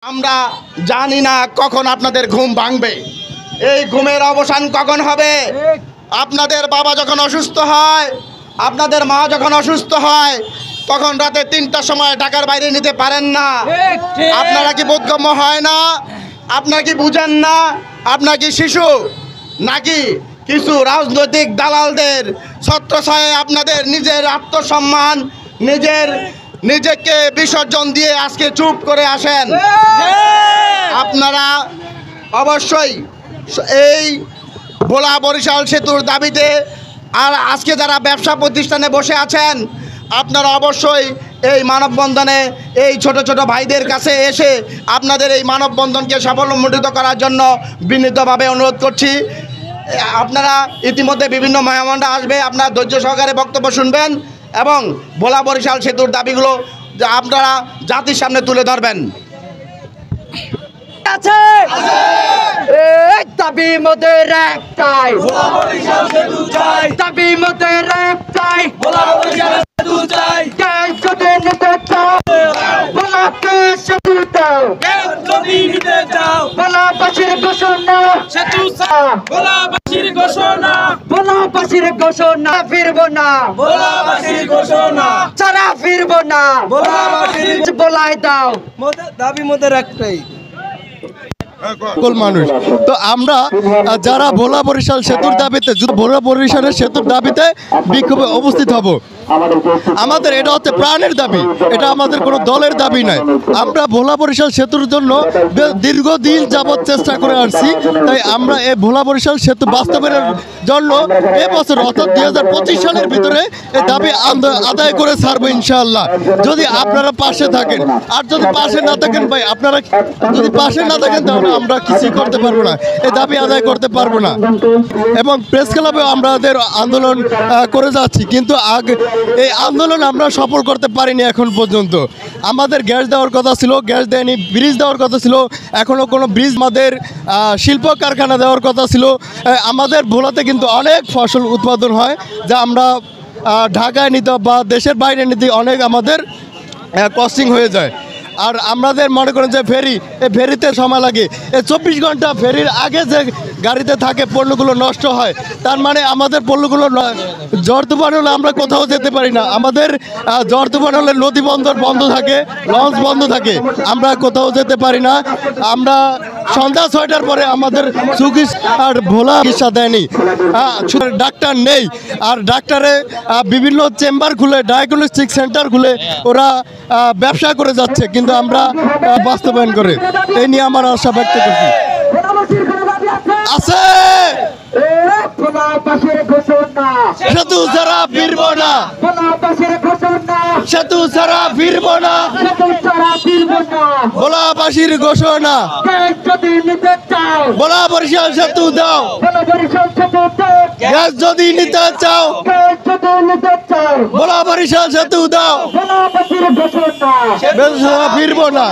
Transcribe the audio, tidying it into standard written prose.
আমরা জানি না কখন আপনাদের ঘুম ভাঙবে, এই ঘুমের অবসান কখন হবে। আপনাদের বাবা যখন অসুস্থ হয়, আপনাদের মা যখন অসুস্থ হয়, তখন রাতে ৩টার সময় ঢাকার বাইরে নিতে পারেন না। আপনারা কি বোধগম্য হয় না? আপনারা কি বুঝেন না? আপনার কি শিশু নাকি কিছু রাজনৈতিক দালালদের ছত্রছায়ায় আপনাদের নিজের আত্মসম্মান, নিজেকে বিসর্জন দিয়ে আজকে চুপ করে আসেন? আপনারা অবশ্যই এই ভোলা বরিশাল সেতুর দাবিতে আর আজকে যারা ব্যবসা প্রতিষ্ঠানে বসে আছেন, আপনারা অবশ্যই এই মানববন্ধনে এই ছোট ছোট ভাইদের কাছে এসে আপনাদের এই মানববন্ধনকে সাফল্যমণ্ডিত করার জন্য বিনীতভাবে অনুরোধ করছি। আপনারা ইতিমধ্যে বিভিন্ন মেহমানরা আসবে, আপনারা ধৈর্য সহকারে বক্তব্য শুনবেন এবং ভোলা বরিশাল সেতুর দাবিগুলো আপনারা জাতির সামনে তুলে ধরবেন। দাবি মোদের একটাই, দাবি মোদের একটাই, যদি নিতে চাও ভোলাকে সেতু দাও, ভোলাবাসীর ঘোষণা, ভোলাবাসীর ঘোষণা, ভোলাবাসীর ঘোষণা, ফিরবো না, ভোলাবাসীর ঘোষণা, ছাড়া ফিরবো না, ভোলাবাসীর বলাই দাও। দাবি মোদের একটাই। সকল মানুষ তো আমরা যারা ভোলা বরিশাল সেতুর দাবিতে, ভোলা বরিশালের সেতুর দাবিতে বিক্ষোভে উপস্থিত হব। আমাদের এটা হচ্ছে প্রাণের দাবি, এটা আমাদের কোনো দলের দাবি নয়। আমরা ভোলা বরিশাল সেতুর জন্য দীর্ঘদিন যাবৎ চেষ্টা করে আসছি, তাই আমরা এই ভোলা বরিশাল সেতু বাস্তবায়নের জন্য এবছর অর্থাৎ 2025 সালের ভিতরে এই দাবি আদায় করে ছাড়বো ইনশাআল্লাহ, যদি আপনারা পাশে থাকেন। আর যদি পাশে না থাকেন ভাই, আপনারা যদি পাশে না থাকেন তাহলে আমরা কিছুই করতে পারবো না, এই দাবি আদায় করতে পারবো না। এবং প্রেস ক্লাবে আমাদের আন্দোলন করে যাচ্ছি, কিন্তু এই আন্দোলন আমরা সফল করতে পারিনি এখন পর্যন্ত। আমাদের গ্যাস দেওয়ার কথা ছিল, গ্যাস দেয়নি। ব্রিজ দেওয়ার কথা ছিল, এখনও কোনো ব্রিজ, আমাদের শিল্প কারখানা দেওয়ার কথা ছিল। আমাদের ভোলাতে কিন্তু অনেক ফসল উৎপাদন হয়, যা আমরা ঢাকায় নিতে বা দেশের বাইরে নিতে অনেক আমাদের কস্টিং হয়ে যায়। আর আমাদের মনে করেন যে ফেরি, এই ফেরিতে সময় লাগে, এই 24 ঘন্টা ফেরির আগে যে গাড়িতে থাকে পণ্যগুলো নষ্ট হয়। তার মানে আমাদের পণ্যগুলো ঝড় তুফান হলে আমরা কোথাও যেতে পারি না। আমাদের ঝড় তুফান হলে নদী বন্দর বন্ধ থাকে, লঞ্চ বন্ধ থাকে, আমরা কোথাও যেতে পারি না। আমরা সন্ধ্যা 6টার পরে আমাদের আর ভোলা চিকিৎসা দেয়নি, ডাক্তার নেই। আর ডাক্তারে বিভিন্ন চেম্বার খুলে, ডায়াগনস্টিক সেন্টার খুলে ওরা ব্যবসা করে যাচ্ছে, কিন্তু আমরা বাস্তবায়ন করে এই নিয়ে আমার আশা ব্যক্ত করছি। আছে সেতু ছাড়া ফিরব না, সেতু ছাড়া ফিরব না, ভোলাবাসীর ঘোষণা, ভোলা বরিশাল সেতু দাও, গ্যাস যদি নিতে চাও, ভোলা বরিশাল সেতু দাও, ফিরব না।